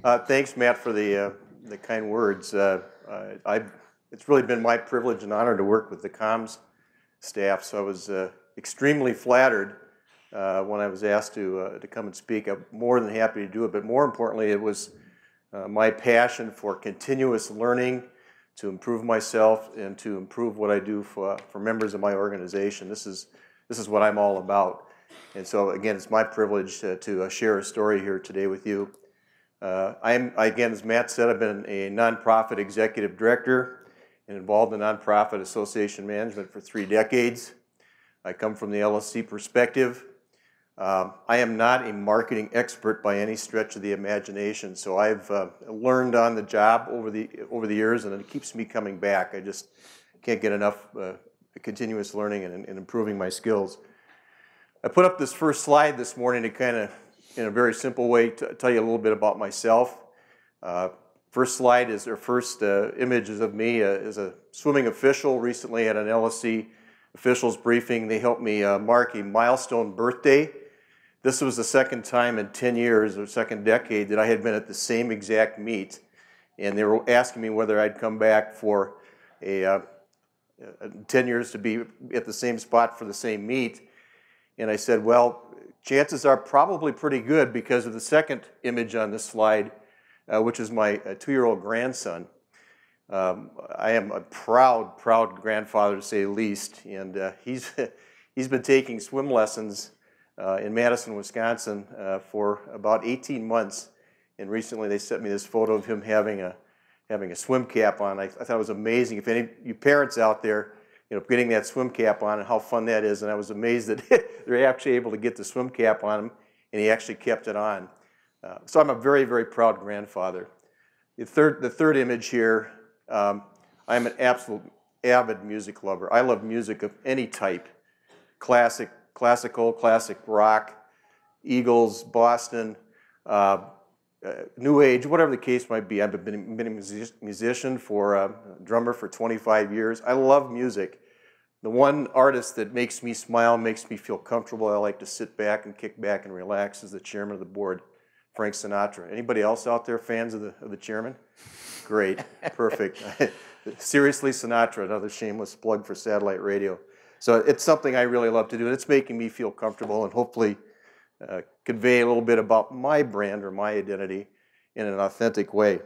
Thanks, Matt, for the kind words. It's really been my privilege and honor to work with the comms staff, so I was extremely flattered when I was asked to come and speak. I'm more than happy to do it, but more importantly, it was my passion for continuous learning to improve myself and to improve what I do for members of my organization. This is what I'm all about. And so, again, it's my privilege to share a story here today with you. Again, as Matt said, I've been a nonprofit executive director and involved in nonprofit association management for 3 decades. I come from the LSC perspective. I am not a marketing expert by any stretch of the imagination, so I've learned on the job over the years, and it keeps me coming back. I just can't get enough continuous learning and improving my skills. I put up this first slide this morning to kind of, in a very simple way, to tell you a little bit about myself. First slide is, or first images of me as a swimming official. Recently at an LSC officials briefing, they helped me mark a milestone birthday. This was the second time in 10 years, or second decade, that I had been at the same exact meet. And they were asking me whether I'd come back for 10 years to be at the same spot for the same meet. And I said, well, chances are probably pretty good because of the second image on this slide, which is my 2-year-old grandson. I am a proud grandfather, to say the least, and he's been taking swim lessons in Madison, Wisconsin for about 18 months, and recently they sent me this photo of him having a swim cap on. I thought it was amazing. If any of you parents out there, getting that swim cap on and how fun that is, and I was amazed that they're actually able to get the swim cap on him, and he actually kept it on. So I'm a very proud grandfather. The third image here, I'm an absolute avid music lover. I love music of any type, classical, classic rock, Eagles, Boston, New Age, whatever the case might be. I've been a musician drummer for 25 years. I love music. The one artist that makes me smile, makes me feel comfortable, I like to sit back and kick back and relax, is the chairman of the board, Frank Sinatra. Anybody else out there fans of the chairman? Great, perfect. Seriously, Sinatra, another shameless plug for satellite radio. So it's something I really love to do, and it's making me feel comfortable and hopefully convey a little bit about my brand or my identity in an authentic way.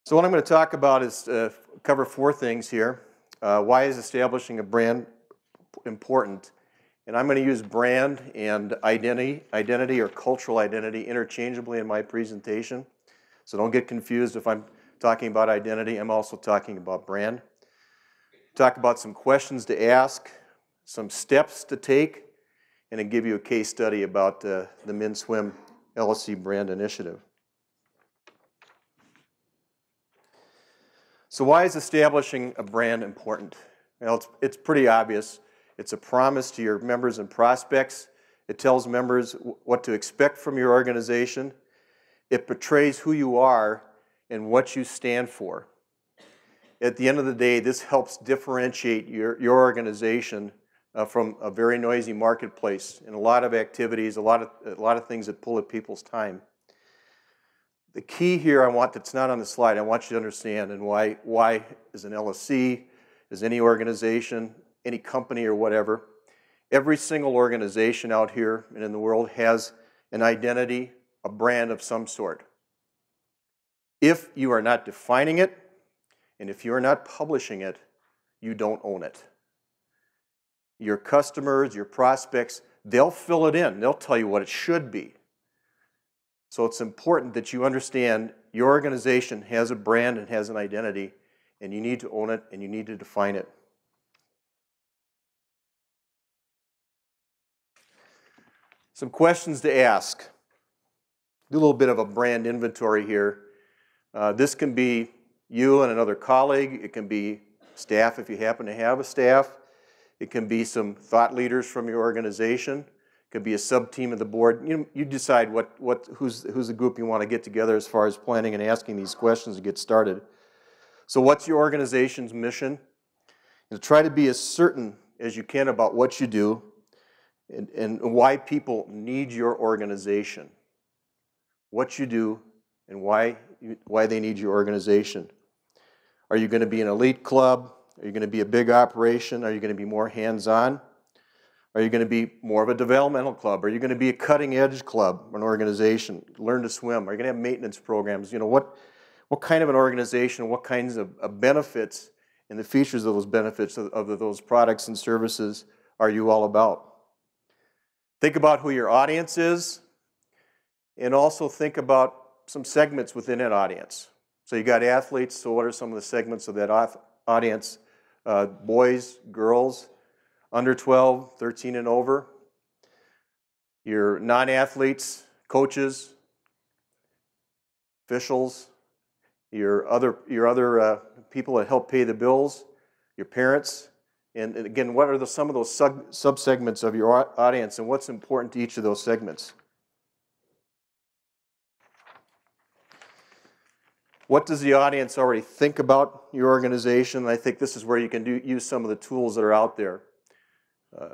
So what I'm going to talk about is cover 4 things here. Why is establishing a brand important? And I'm going to use brand and identity or cultural identity interchangeably in my presentation. So don't get confused if I'm talking about identity. I'm also talking about brand. Talk about some questions to ask, some steps to take, and then give you a case study about the MNswim LSC brand initiative. So why is establishing a brand important? Well, it's pretty obvious. It's a promise to your members and prospects. It tells members what to expect from your organization. It portrays who you are and what you stand for. At the end of the day, this helps differentiate your organization from a very noisy marketplace and a lot of activities, a lot of things that pull at people's time. The key here that's not on the slide, I want you to understand, and why as an LSC, as any organization, any company or whatever, every single organization out here and in the world has an identity, a brand of some sort. If you are not defining it, and if you are not publishing it, you don't own it. Your customers, your prospects, they'll fill it in. They'll tell you what it should be. So it's important that you understand your organization has a brand and has an identity, and you need to own it and you need to define it. Some questions to ask. Do a little bit of a brand inventory here. This can be you and another colleague. It can be staff if you happen to have a staff. It can be some thought leaders from your organization. It could be a sub-team of the board. You decide who's the group you want to get together as far as planning and asking these questions to get started. So what's your organization's mission? And try to be as certain as you can about what you do and why people need your organization. what you do, and why they need your organization. Are you going to be an elite club? Are you going to be a big operation? Are you going to be more hands-on? Are you going to be more of a developmental club? Are you going to be a cutting-edge club, an organization? Learn to swim? Are you going to have maintenance programs? You know, what kind of an organization, what kinds of benefits and the features of those benefits of those products and services are you all about? Think about who your audience is, and also think about some segments within that audience. So you got athletes, so what are some of the segments of that audience? Boys, girls, under 12, 13 and over. Your non-athletes, coaches, officials, your other people that help pay the bills, your parents, and again, what are some of those sub-segments of your audience, and what's important to each of those segments? What does the audience already think about your organization? I think this is where you can use some of the tools that are out there.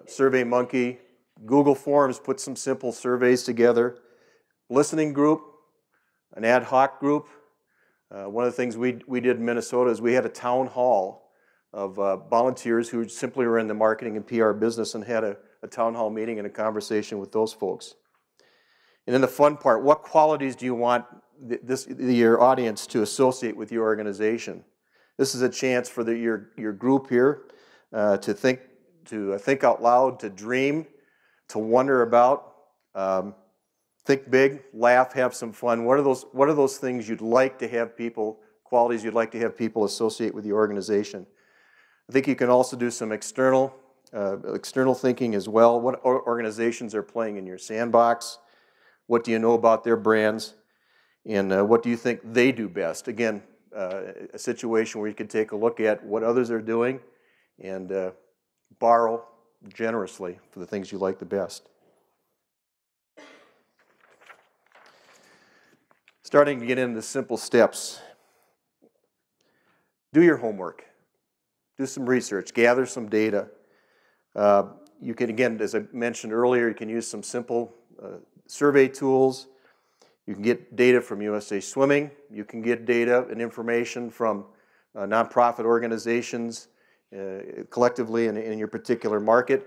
SurveyMonkey, Google Forms, put some simple surveys together. Listening group, an ad hoc group. One of the things we did in Minnesota is we had a town hall of volunteers who simply were in the marketing and PR business, and had a town hall meeting and a conversation with those folks. And then the fun part, what qualities do you want your audience to associate with your organization? This is a chance for your group here to think out loud, to dream, to wonder about, think big, laugh, have some fun. What are those things you'd like to have people, qualities you'd like to have people associate with your organization? I think you can also do some external thinking as well. What organizations are playing in your sandbox? What do you know about their brands? And what do you think they do best? Again, a situation where you can take a look at what others are doing and borrow generously for the things you like the best. Starting to get into the simple steps. Do your homework. Do some research. Gather some data. You can, again, as I mentioned earlier, you can use some simple survey tools. You can get data from USA Swimming. You can get data and information from nonprofit organizations collectively in your particular market.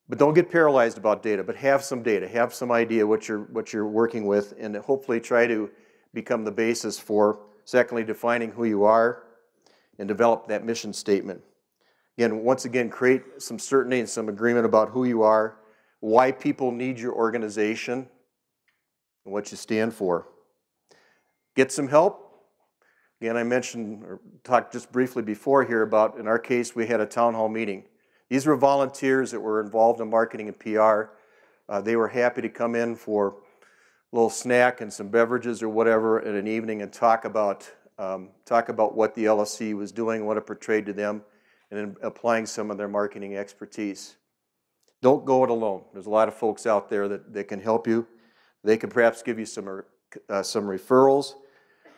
But don't get paralyzed about data, but have some data, have some idea what you're working with, and hopefully try to become the basis for, secondly, defining who you are and develop that mission statement. Again, once again, create some certainty and some agreement about who you are, why people need your organization, and what you stand for. Get some help. Again, I mentioned or talked just briefly before here about, in our case, we had a town hall meeting. These were volunteers that were involved in marketing and PR. They were happy to come in for a little snack and some beverages or whatever in an evening and talk about what the LSC was doing, what it portrayed to them, and then applying some of their marketing expertise. Don't go it alone. There's a lot of folks out there that can help you. They can perhaps give you some referrals.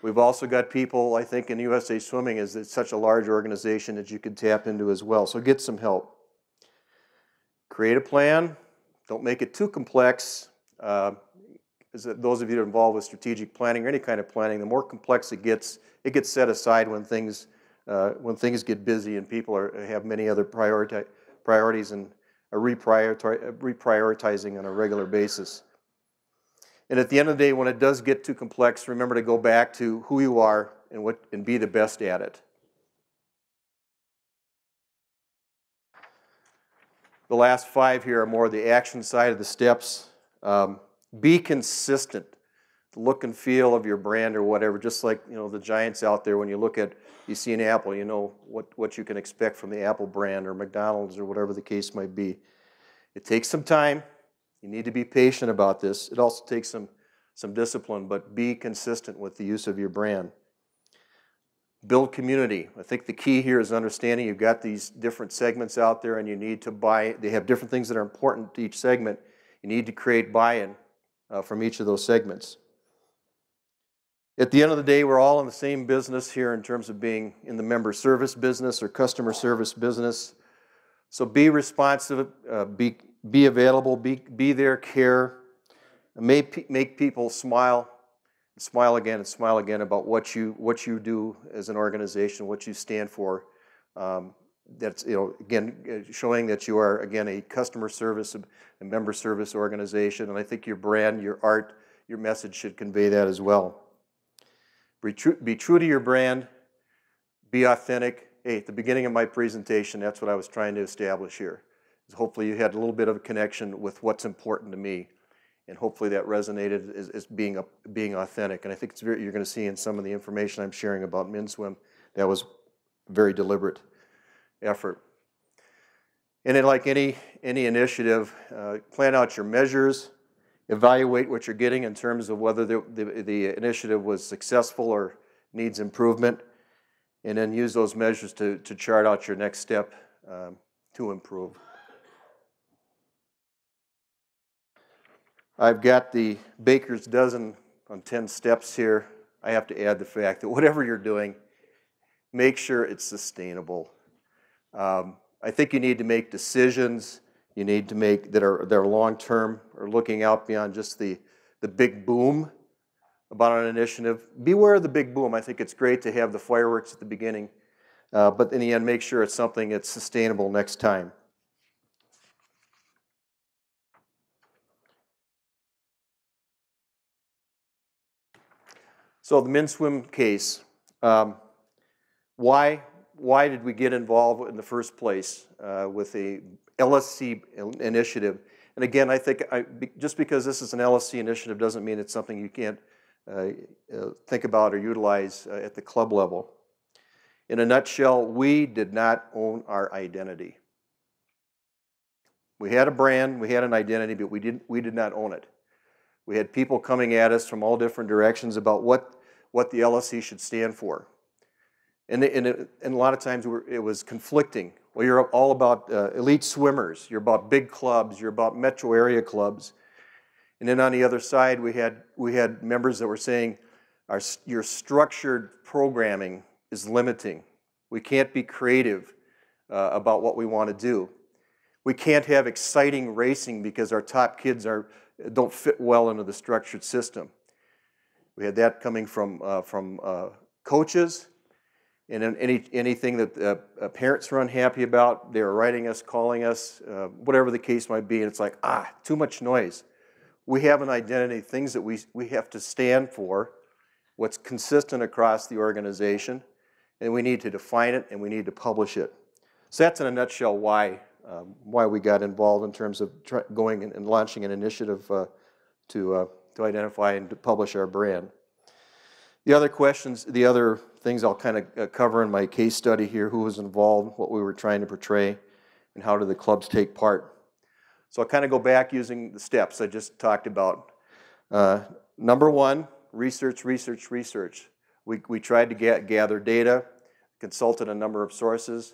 We've also got people, I think, in USA Swimming is such a large organization that you could tap into as well. So get some help. Create a plan. Don't make it too complex. Those of you that are involved with strategic planning or any kind of planning, the more complex it gets set aside when things get busy and people have many other priorities and are reprioritizing on a regular basis. And at the end of the day, when it does get too complex, remember to go back to who you are and be the best at it. The last 5 here are more the action side of the steps. Be consistent. The look and feel of your brand or whatever, just like the giants out there, when you see an Apple, you know what you can expect from the Apple brand or McDonald's or whatever the case might be. It takes some time. You need to be patient about this. It also takes some discipline, but be consistent with the use of your brand. Build community. I think the key here is understanding you've got these different segments out there and you need to they have different things that are important to each segment. You need to create buy-in from each of those segments. At the end of the day, we're all in the same business here in terms of being in the member service business or customer service business. So be responsive, be available, be there, care, make people smile, and smile again about what you do as an organization, what you stand for. That's, again, showing that you are, again, a customer service, a member service organization, and I think your brand, your art, your message should convey that as well. Be true to your brand, be authentic. Hey, at the beginning of my presentation, that's what I was trying to establish here. Hopefully you had a little bit of a connection with what's important to me, and hopefully that resonated as being authentic. And I think you're going to see in some of the information I'm sharing about MNswim, that was a very deliberate effort. And then, like any initiative, plan out your measures, evaluate what you're getting in terms of whether the initiative was successful or needs improvement, and then use those measures to chart out your next step to improve. I've got the baker's dozen on 10 steps here. I have to add the fact that whatever you're doing, make sure it's sustainable. I think you need to make decisions you need to make that are long-term or looking out beyond just the big boom about an initiative. Beware of the big boom. I think it's great to have the fireworks at the beginning, but in the end, make sure it's something that's sustainable next time. So the MNswim case, why did we get involved in the first place with a LSC initiative? And again, I think just because this is an LSC initiative doesn't mean it's something you can't think about or utilize at the club level. In a nutshell, we did not own our identity. We had a brand, we had an identity, but we did not own it. We had people coming at us from all different directions about what the LSC should stand for. And a lot of times it was conflicting. Well, you're all about elite swimmers, you're about big clubs, you're about metro area clubs. And then on the other side, we had members that were saying, your structured programming is limiting. We can't be creative about what we want to do. We can't have exciting racing because our top kids don't fit well into the structured system. We had that coming from coaches, and then anything that parents were unhappy about, they were writing us, calling us, whatever the case might be, and it's like, too much noise. We have an identity, things that we have to stand for, what's consistent across the organization, and we need to define it and we need to publish it. So that's in a nutshell why we got involved in terms of going and launching an initiative to identify and to publish our brand. The other things I'll kind of cover in my case study here, who was involved, what we were trying to portray, and how did the clubs take part. So I'll kind of go back using the steps I just talked about. Number one, research. We tried to gather data, consulted a number of sources,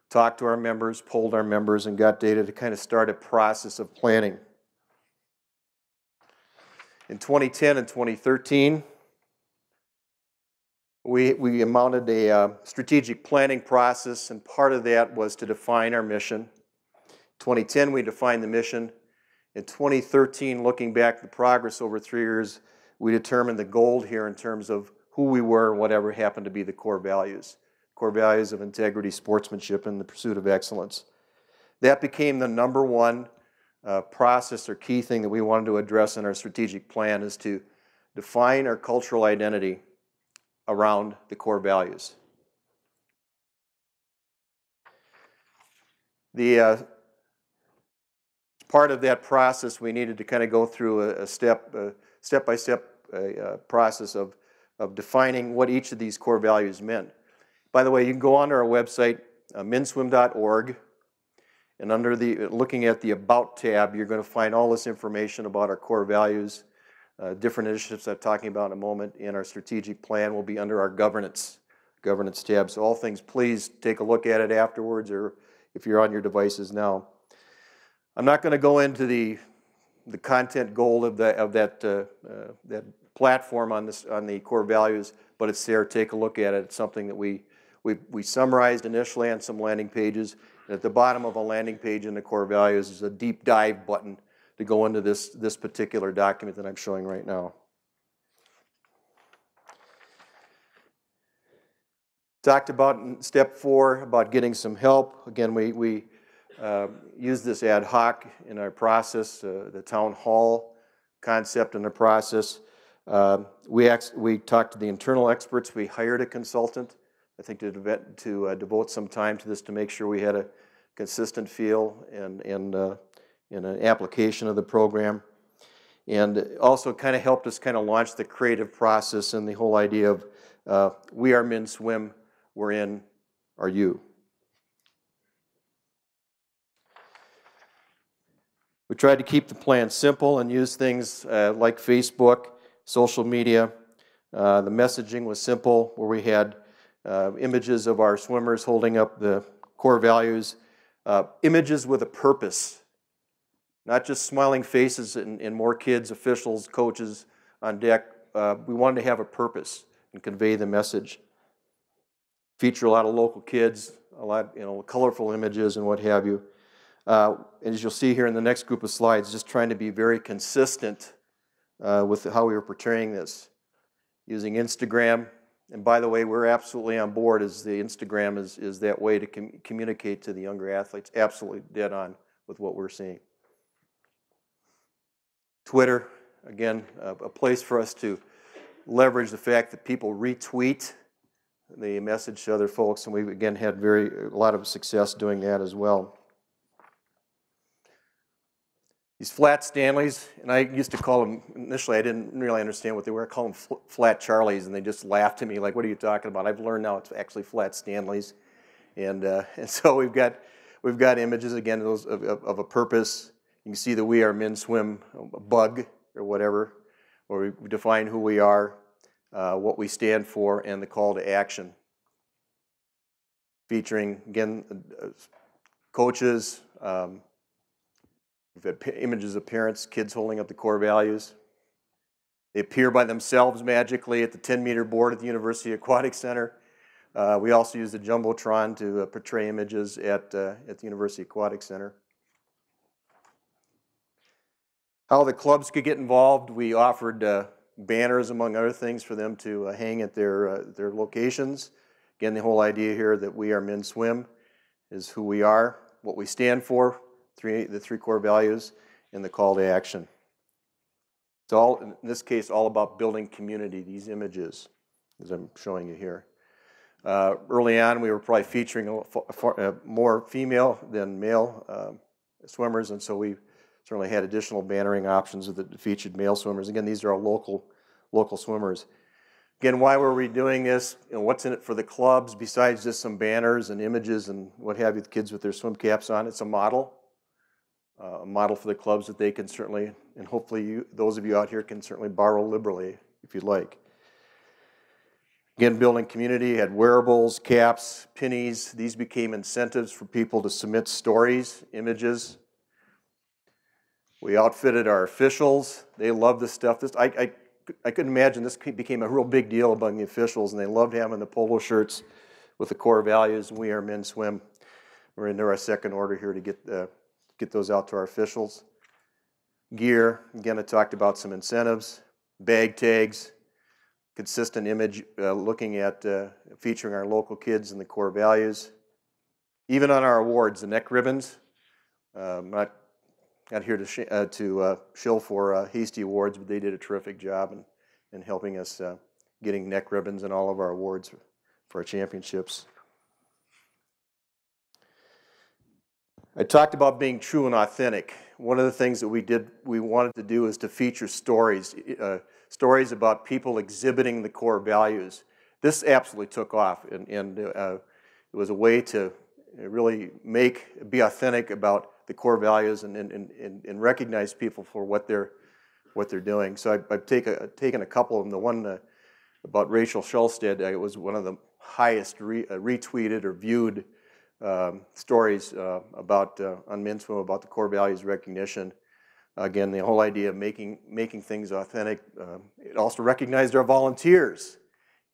talked to our members, polled our members, and got data to kind of start a process of planning. In 2010 and 2013, we mounted a strategic planning process, and part of that was to define our mission. 2010, we defined the mission. In 2013, looking back at the progress over 3 years, we determined the goal here in terms of who we were and whatever happened to be the core values. Core values of integrity, sportsmanship, and the pursuit of excellence. That became the number one process or key thing that we wanted to address in our strategic plan, is to define our cultural identity around the core values. Part of that process, we needed to kind of go through a step-by-step process of defining what each of these core values meant. By the way, you can go onto our website, MNswim.org, and under looking at the About tab, you're going to find all this information about our core values, different initiatives I'm talking about in a moment, and our strategic plan will be under our governance tab. So all things, please take a look at it afterwards, or if you're on your devices now. I'm not going to go into the content goal of that platform on the core values, but it's there. Take a look at it. It's something that we summarized initially on some landing pages. And at the bottom of a landing page in the core values is a deep dive button to go into this particular document that I'm showing right now. Talked about in step 4 about getting some help. Again, we use this ad hoc in our process, the town hall concept in the process. We talked to the internal experts. We hired a consultant, I think, to devote some time to this to make sure we had a consistent feel and an application of the program. And also kind of helped us kind of launch the creative process and the whole idea of we are MNswim, we're in, are you? We tried to keep the plan simple and use things like Facebook, social media. The messaging was simple, where we had images of our swimmers holding up the core values, images with a purpose, not just smiling faces and more kids, officials, coaches on deck. We wanted to have a purpose and convey the message. Feature a lot of local kids, a lot, colorful images and what have you. As you'll see here in the next group of slides, just trying to be very consistent with how we were portraying this. Using Instagram, and by the way, we're absolutely on board as the Instagram is that way to communicate to the younger athletes. Absolutely dead on with what we're seeing. Twitter, again, a place for us to leverage the fact that people retweet the message to other folks, and we've again had a lot of success doing that as well. These flat Stanleys, and I used to call them, initially I didn't really understand what they were. I called them flat Charlies, and they just laughed at me like, what are you talking about? I've learned now it's actually flat Stanleys. And so we've got images, again, those of a purpose. You can see the We Are MNswim bug or whatever, where we define who we are, what we stand for, and the call to action. Featuring, again, coaches, we've had images of parents, kids holding up the core values. They appear by themselves magically at the 10-meter board at the University Aquatic Center. We also use the Jumbotron to portray images at the University Aquatic Center. How the clubs could get involved, we offered banners, among other things, for them to hang at their locations. Again, the whole idea here that we are MNswim is who we are, what we stand for, the 3 core values, and the call to action. It's all, in this case, all about building community, these images, as I'm showing you here. Early on, we were probably featuring more female than male swimmers, and so we certainly had additional bannering options that featured male swimmers. Again, these are all local swimmers. Again, why were we doing this? What's in it for the clubs besides just some banners and images and what have you, the kids with their swim caps on? It's a model for the clubs that they can certainly, and hopefully those of you out here can certainly borrow liberally if you'd like. Again, building community, had wearables, caps, pennies. These became incentives for people to submit stories, images. We outfitted our officials. They loved this stuff. I couldn't imagine this became a real big deal among the officials, and they loved having the polo shirts with the core values, and we are MNswim. We're into our second order here to get those out to our officials. Gear, again, I talked about some incentives, bag tags, consistent image looking at featuring our local kids and the core values. Even on our awards, the neck ribbons, not here to shill for Hasty Awards, but they did a terrific job in helping us getting neck ribbons in all of our awards for our championships. I talked about being true and authentic. One of the things that we wanted to do is to feature stories about people exhibiting the core values. This absolutely took off, and it was a way to really be authentic about the core values and recognize people for what they're doing. So I've taken a couple of them. The one about Rachel Schulstead, it was one of the highest retweeted or viewed stories about on MNswim about the core values recognition. Again, the whole idea of making things authentic. It also recognized our volunteers,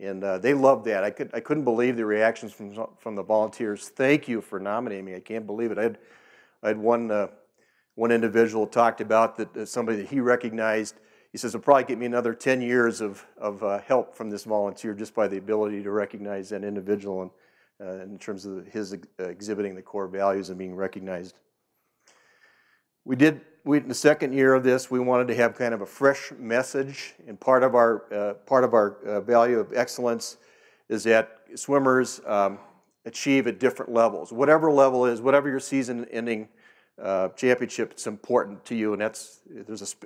and they loved that. I couldn't believe the reactions from the volunteers. Thank you for nominating me. I can't believe it. I had one individual talked about that somebody that he recognized. he says, it'll probably get me another 10 years of help from this volunteer just by the ability to recognize that individual and in terms of his exhibiting the core values and being recognized. In the second year of this, we wanted to have kind of a fresh message, and part of our value of excellence is that swimmers achieve at different levels. Whatever level is, whatever your season-ending championship, it's important to you, and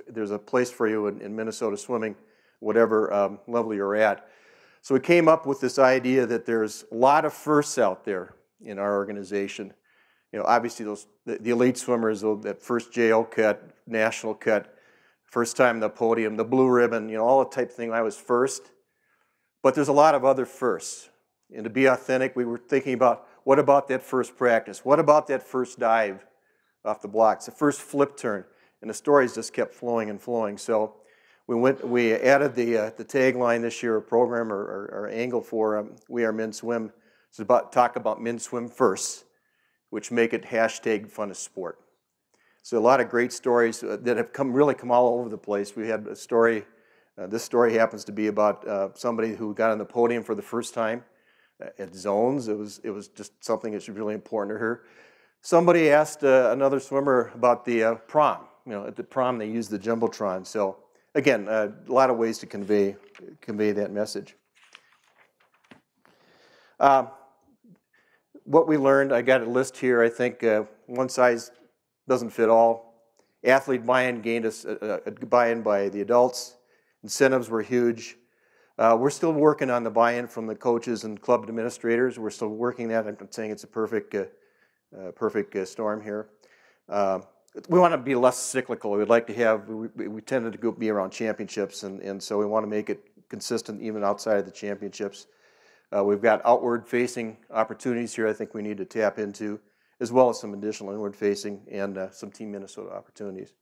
there's a place for you in Minnesota swimming, whatever level you're at. So we came up with this idea that there's a lot of firsts out there in our organization. You know, obviously the elite swimmers, that first JO cut, national cut, first time the podium, the blue ribbon, you know, all the type of thing. I was first, but there's a lot of other firsts. And to be authentic, we were thinking about, what about that first practice? What about that first dive off the blocks, the first flip turn? And the stories just kept flowing and flowing. So we added the tagline this year, a program or angle for We Are MNswim. It's talk about MNswim first, which make it #funnest sport. So a lot of great stories that have really come all over the place. We had a story, this story happens to be about somebody who got on the podium for the first time at zones. It was just something that's really important to her. Somebody asked another swimmer about the prom. You know, at the prom they use the Jumbotron. So again, a lot of ways to convey that message. What we learned, I got a list here. I think one size doesn't fit all. Athlete buy-in gained a buy-in by the adults. Incentives were huge. We're still working on the buy-in from the coaches and club administrators. We're still working that. I'm not saying it's a perfect storm here. We want to be less cyclical. We'd like to have, we tended to be around championships, and so we want to make it consistent even outside of the championships. We've got outward-facing opportunities here I think we need to tap into, as well as some additional inward-facing and some Team Minnesota opportunities.